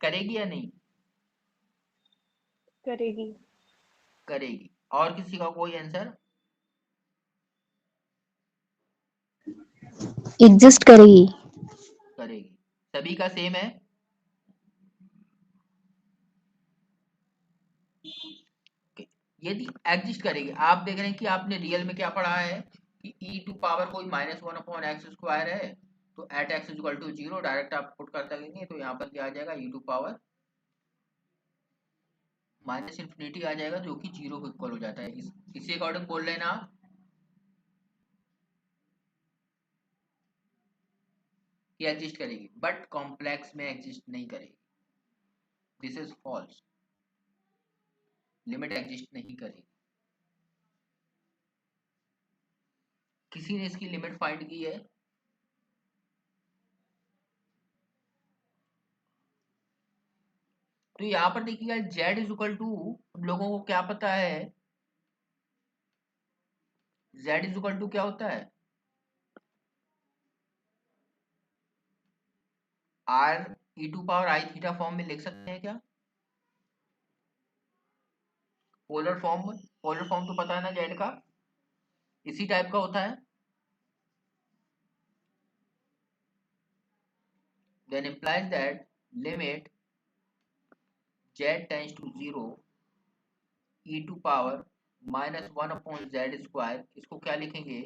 करेगी या नहीं करेगी। करेगी, और किसी का कोई आंसर, एग्जिस्ट करेगी। करेगी, सभी का सेम है। Okay. यदि एग्जिस्ट करेगी, आप देख रहे हैं कि आपने रियल में क्या पढ़ा है कि e टू पावर कोई minus one upon x square है, तो at X equal to zero direct आप पुट कर सकेंगे, तो यहाँ पर क्या आ जाएगा, e to power minus infinity आ जाएगा जो कि जीरो को इक्वल हो जाता है। इसी अकॉर्डिंग बोल रहे हैं ना आप कि एग्जिस्ट करेगी, बट कॉम्प्लेक्स में एग्जिस्ट नहीं करेगी, this is false, limit exist नहीं करेगी। किसी ने इसकी लिमिट फाइंड की है, तो यहाँ पर देखिएगा z इज इक्वल टू, लोगों को क्या पता है z इज इक्वल टू क्या होता है, r e to power i theta form में लिख सकते हैं क्या, पोलर फॉर्म तो पता है ना z का, इसी टाइप का होता है। then implies that limit z tends to 0 e to power minus 1/z², इसको क्या लिखेंगे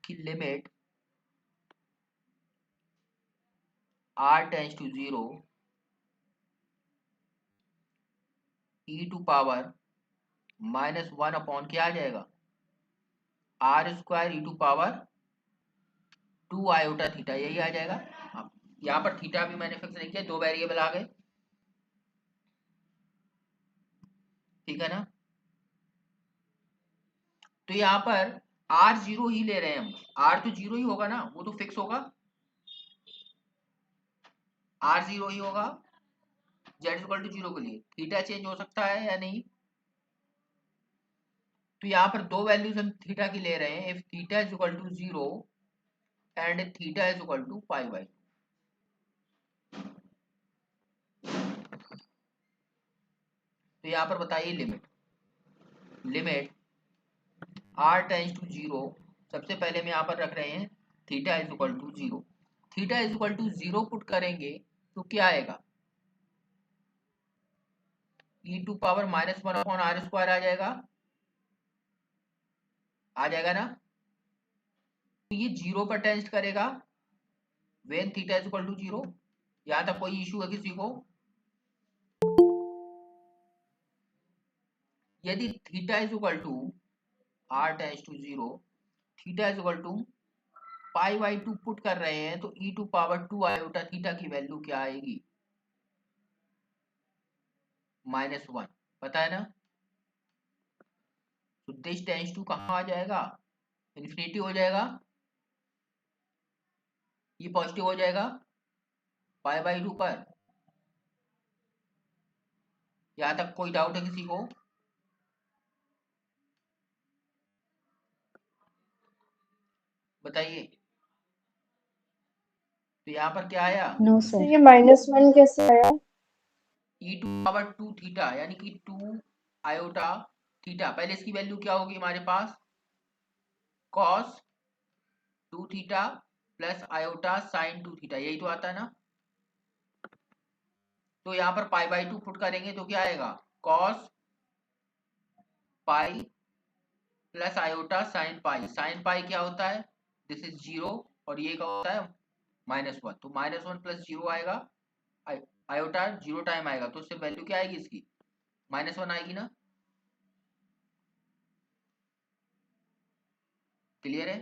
कि लिमिट r tends to 0 e to power minus 1 क्या आ जाएगा r² e to power 2 iota theta, यही आ जाएगा। अब यहाँ पर थीटा भी मैंने फिक्स नहीं किया, 2 वेरिएबल आ गए, ठीक है ना। तो यहाँ पर r 0 ही ले रहे हैं हम, r तो 0 ही होगा ना, वो तो फिक्स होगा, r 0 ही होगा z इक्वल टू 0 के लिए। थीटा चेंज हो सकता है या नहीं, तो यहाँ पर दो वैल्यूज हम थीटा की ले रहे हैं, if theta is equal to 0 and theta is equal to π/2। तो यहाँ पर बताइए लिमिट r टेंस टू 0, सबसे पहले हम यहाँ पर रख रहे हैं theta is equal to 0। Theta is equal to 0 put करेंगे तो क्या आएगा e to power minus 1/r² आ जाएगा ना। तो ये 0 पर टेंस्ट करेगा when theta is equal to 0। यहाँ तक कोई इशू है किसी को? यदि theta is equal to r tends to 0, theta is equal to π/2 put कर रहे हैं तो e to power 2 iota theta की वैल्यू क्या आएगी -1, पता है ना। तो दिस टेंस टू कहाँ आ जाएगा, इन्फिनिटी हो जाएगा, ये पॉजिटिव हो जाएगा π/2 पर। यहाँ तक कोई डाउट है किसी को? बताइए। तो यहाँ पर क्या आया नो तो सर। ये -1 कैसे आया? e टू पावर 2 थीटा, यानी कि 2 आयोटा थीटा, पहले इसकी वैल्यू क्या होगी हमारे पास cos 2 theta plus iota sin 2 theta, यही तो आता है ना। तो यहाँ पर π/2 पुट करेंगे तो क्या आएगा cos pi plus iota sin पाई क्या होता है, दिस इज 0 और ये क्या होता है -1, तो -1 प्लस 0 आएगा, आयोटा 0 टाइम आएगा तो उससे वैल्यू क्या आएगी इसकी -1 आएगी ना। क्लियर है?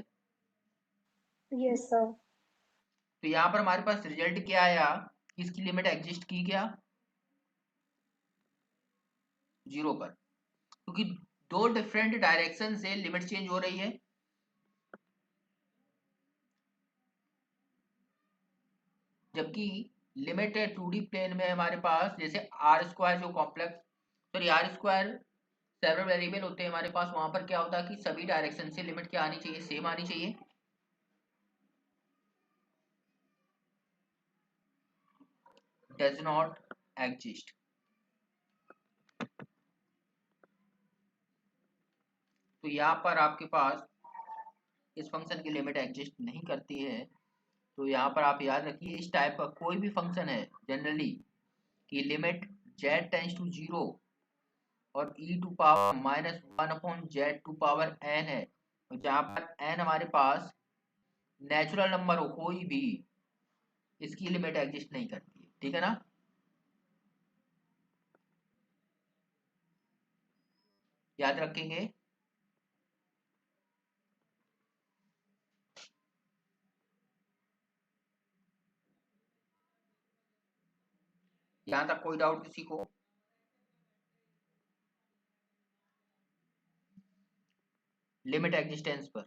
Yes sir. तो यहाँ पर हमारे पास रिजल्ट क्या आया, इसकी लिमिट एग्जिस्ट की क्या 0 पर, क्योंकि दो डिफरेंट डायरेक्शन से लिमिट चेंज हो रही है। जबकि लिमिट 2D प्लेन में हमारे पास जैसे r² जो complex, sorry r² several variable होते हैं हमारे पास, वहां पर क्या होता है कि सभी डायरेक्शन से लिमिट क्या आनी चाहिए, सेम आनी चाहिए। Does not exist. तो यहाँ पर आपके पास इस फंक्शन की लिमिट एग्जिस्ट नहीं करती है। तो यहाँ पर आप याद रखिए इस टाइप का कोई भी फंक्शन है जनरली कि लिमिट z टेंस टू 0 और e to power -1/z to power n है, तो जहाँ पर n हमारे पास नेचुरल नंबर हो कोई भी, इसकी लिमिट एग्जिस्ट नहीं करती है, ठीक है ना। याद रखेंगे। यहाँ तक कोई डाउट किसी को? लिमिट एग्जिस्टेंस पर?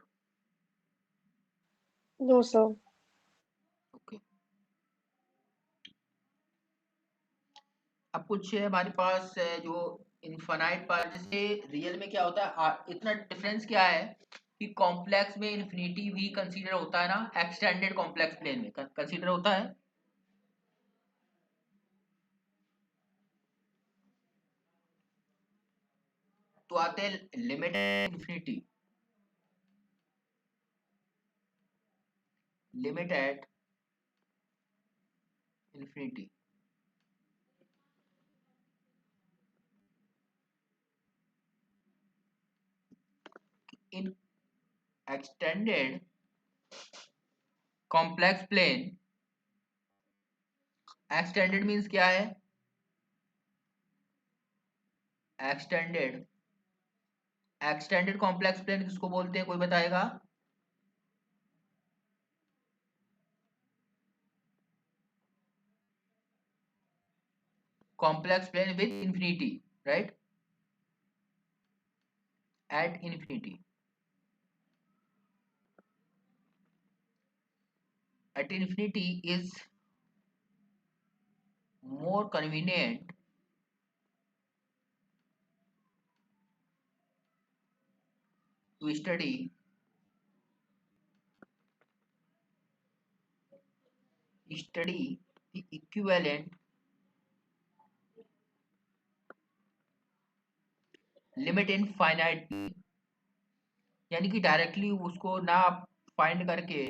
No sir. ओके। अब कुछ हमारे पास जो इनफाइनाइट पार्ट, जैसे रियल में क्या होता है, इतना डिफरेंस क्या है कि कॉम्प्लेक्स में इन्फिनिटी भी कंसीडर होता है ना, एक्सटेंडेड कॉम्प्लेक्स प्लेन में कंसीडर होता है। तो आते हैं limit infinity. Limit at infinity. In extended complex plane, extended means क्या है? एक्सटेंडेड कॉम्प्लेक्स प्लेन किसको बोलते हैं, कोई बताएगा? Complex plane with infinity, right, at infinity. At infinity is more convenient to study the equivalent limit in finite, यानी कि directly उसको ना फाइंड करके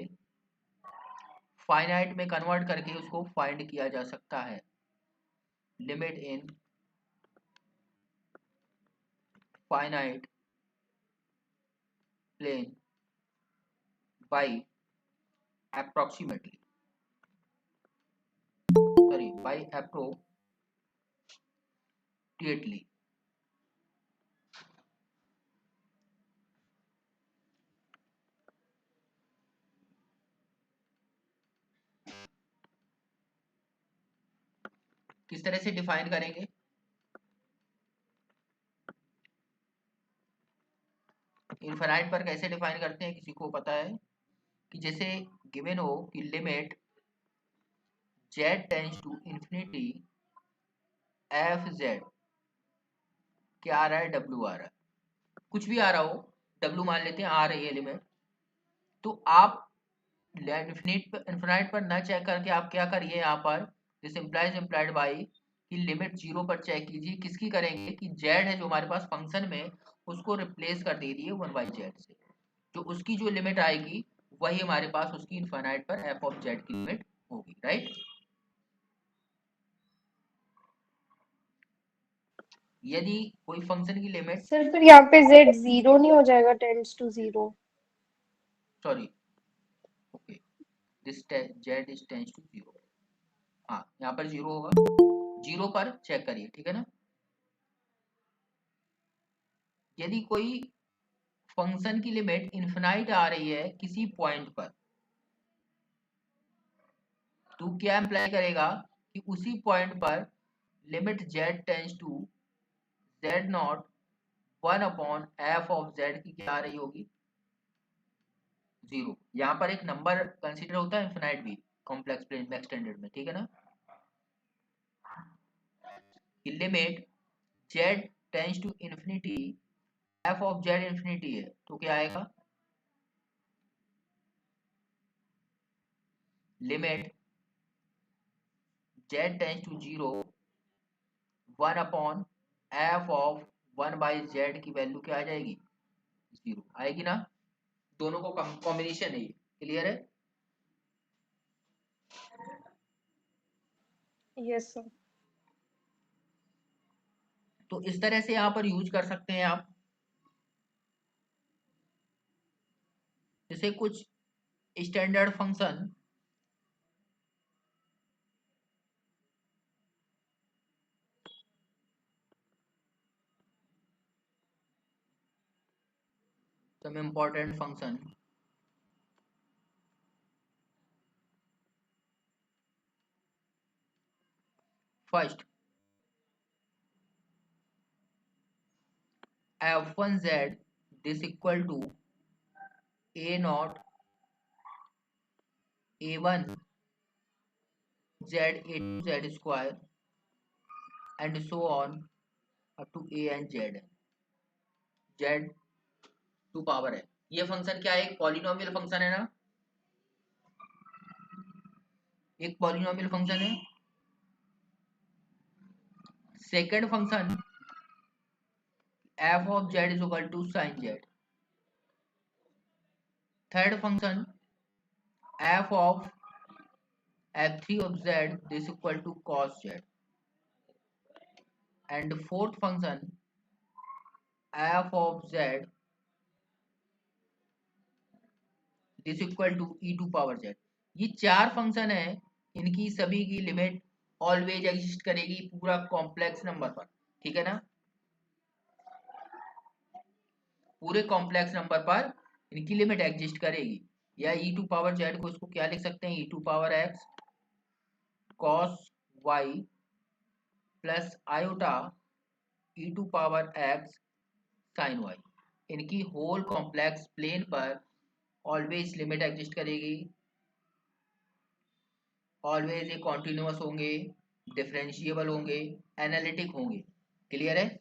फाइनाइट में कन्वर्ट करके उसको फाइंड किया जा सकता है. Limit in finite plane by appropriately. किस तरह से डिफाइन करेंगे? इनफाइनाइट पर कैसे डिफाइन करते हैं, किसी को पता है? कि जैसे गिवन हो कि limit z tends to infinity f z, क्या आ रहा है? w आ रहा है, कुछ भी आ रहा हो, w मान लेते हैं, आ रही है लिमिट. तो आप इनफिनाइट पर ना चेक करके आप क्या करिए, यहाँ पर दिस इम्प्लाइड बाई कि लिमिट 0 पर चेक कीजिए. किसकी करेंगे? कि z है जो हमारे पास फंक्शन में, उसको रिप्लेस कर दीजिए 1/z से. जो उसकी जो लिमिट आएगी वही हमारे पास उसकी इनफाइनाइट पर f ऑफ z की लिमिट होगी, राइट. यदि कोई फंक्शन की लिमिट, सर फिर यहाँ पे z 0 नहीं हो जाएगा, tends to 0? Sorry, okay, this z is tends to 0, हाँ यहाँ पर 0 होगा, 0 पर चेक करिए, ठीक है ना. यदि कोई फंक्शन की लिमिट इनफिनाइट आ रही है किसी पॉइंट पर, तो क्या इम्प्लाई करेगा कि उसी पॉइंट पर limit z tends to z not 1 upon f of z की क्या आ रही होगी? 0. यहाँ पर एक नंबर कंसीडर होता है इनफिनाइट भी कॉम्प्लेक्स प्लेन में, एक्सटेंडेड में, ठीक है ना. Limit z tends to infinity f of z infinity है, तो क्या आएगा? Limit z tends to 0 1 upon f of 1/z की वैल्यू क्या आ जाएगी? 0 आएगी ना. दोनों को कॉम्बिनेशन है ये, क्लियर है? Yes sir. तो इस तरह से यहाँ पर यूज कर सकते हैं आप. जैसे कुछ standard function, some important function, first f1z this equal to a naught a1 z a2 z square and so on up to a and z to power है. ये फंक्शन क्या है? एक पॉलिनोमियल फंक्शन है ना, एक पॉलिनोमियल फंक्शन है. Second function f of z is equal to sin z. Third function f of f3 of z this equal to cos z, and fourth function f of z this equal to e to power z. ये चार function है, इनकी सभी की limit always exist करेगी पूरा complex number पर, ठीक है ना। पूरे कॉम्प्लेक्स नंबर पर इनकी लिमिट एग्जिस्ट करेगी। या ई टू पावर जेड को इसको क्या लिख सकते हैं, E to power X cos Y plus iota E to power X sine Y. इनकी होल कॉम्प्लेक्स प्लेन पर ऑलवेज लिमिट एग्जिस्ट करेगी, ऑलवेज ये कॉन्टिन्यूअस होंगे, डिफरेंशिएबल होंगे, एनालिटिक होंगे। क्लियर है।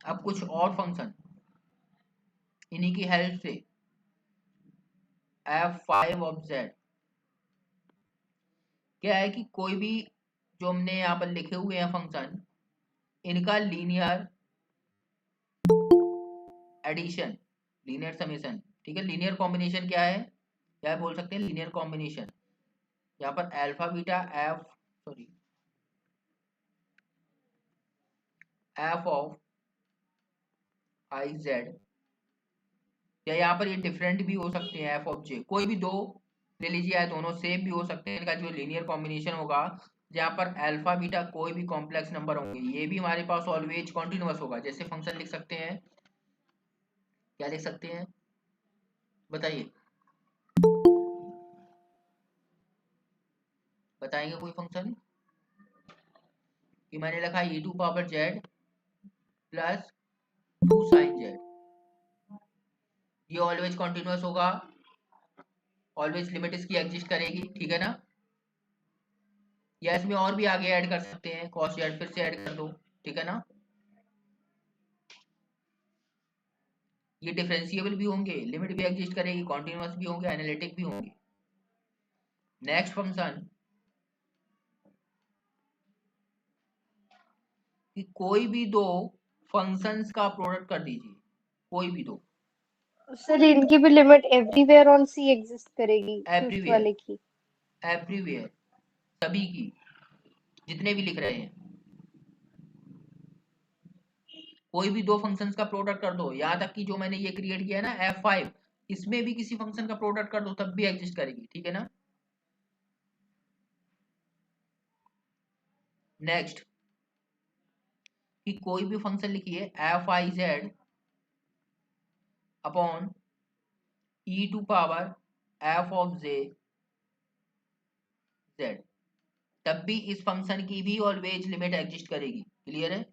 अब कुछ और फंक्शन इन्हीं की हेल्प से f5 ऑफ z क्या है कि कोई भी जो हमने यहाँ पर लिखे हुए हैं फंक्शन, इनका लीनियर एडिशन, लीनियर समेशन, ठीक है। लीनियर कॉम्बिनेशन क्या है, क्या बोल सकते हैं, लीनियर कॉम्बिनेशन। यहाँ पर alpha beta f of I Z, या यहाँ पर ये डिफरेंट भी हो सकते हैं, f ऑफ j, कोई भी दो ले लीजिए, दोनों सेम भी हो सकते हैं। इनका जो लीनियर कॉम्बिनेशन होगा जहाँ पर अल्फा बीटा कोई भी कॉम्प्लेक्स नंबर होंगे, ये भी हमारे पास ऑलवेज कॉन्टिन्यूअस होगा। जैसे फंक्शन लिख सकते हैं, क्या लिख सकते हैं बताइए, बताएंगे कोई फंक्शन कि मैंने लिखा e to power z plus 2 sine z, ये ऑलवेज कॉन्टिन्यूअस होगा, ऑलवेज लिमिट इसकी एग्जिस्ट करेगी, ठीक है ना। या इसमें और भी आगे ऐड कर सकते हैं, cos जेड फिर से ऐड कर दो, ठीक है ना। ये डिफरेंशिएबल भी होंगे, लिमिट भी एग्जिस्ट करेगी, कॉन्टिन्यूअस भी होंगे, एनालिटिक भी होंगे। नेक्स्ट फंक्शन कि कोई भी दो फंक्शंस का प्रोडक्ट कर दीजिए, कोई भी दो, सर इनकी भी limit everywhere on C exist करेगी, फिफ्थ एवरीवेयर, वाले की। एवरीवेयर सभी की, जितने भी लिख रहे हैं, कोई भी दो फंक्शंस का प्रोडक्ट कर दो, यहां तक कि जो मैंने ये क्रिएट किया है ना f5, इसमें भी किसी फंक्शन का प्रोडक्ट कर दो तब भी एग्जिस्ट करेगी, ठीक है ना। नेक्स्ट कि कोई भी फंक्शन लिखिए f i z upon e to power f of z, तब भी इस फंक्शन की भी ऑलवेज लिमिट एग्जिस्ट करेगी। क्लियर है।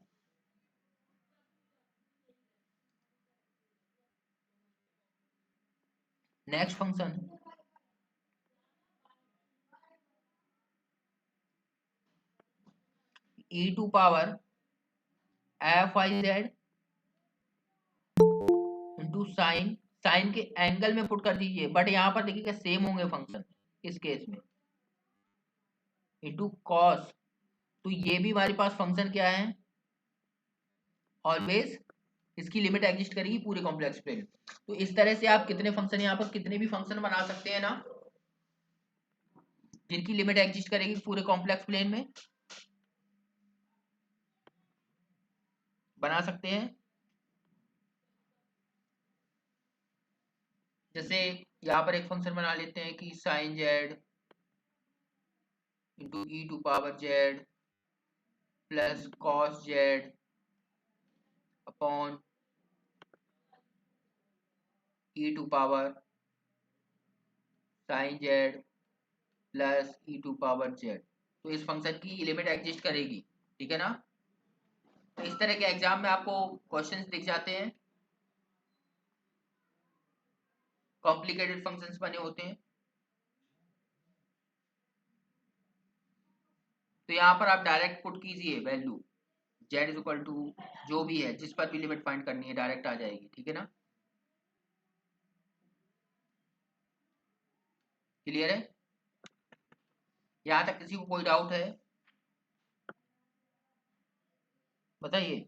Next function e to power f i z into sine, sine के एंगल में पुट कर दीजिए, बट यहां पर देखिएगा सेम होंगे फंक्शन इस केस में, इंटू कॉस, तो ये भी हमारे पास फंक्शन क्या है, ऑलवेज इसकी लिमिट एग्जिस्ट करेगी पूरे कॉम्प्लेक्स प्लेन। तो इस तरह से आप कितने फंक्शन, यहाँ पर कितने भी फंक्शन बना सकते हैं ना, जिनकी लिमिट एग्जिस्ट करेगी पूरे कॉम्प्लेक्स प्लेन में, बना सकते हैं। जैसे यहाँ पर एक फंक्शन बना लेते हैं कि sine z into e to power z plus cos z upon e to power sine z plus e to power z. तो इस फंक्शन की लिमिट एग्जिस्ट करेगी, ठीक है ना। तो इस तरह के एग्जाम में आपको क्वेश्चंस दिख जाते हैं, कॉम्प्लिकेटेड फंक्शंस बने होते हैं। तो यहाँ पर आप डायरेक्ट पुट कीजिए value z is equal to जो भी है, जिस पर भी लिमिट फाइंड करनी है डायरेक्ट आ जाएगी, ठीक है ना। क्लियर है। यहाँ तक किसी को कोई डाउट है बताइए।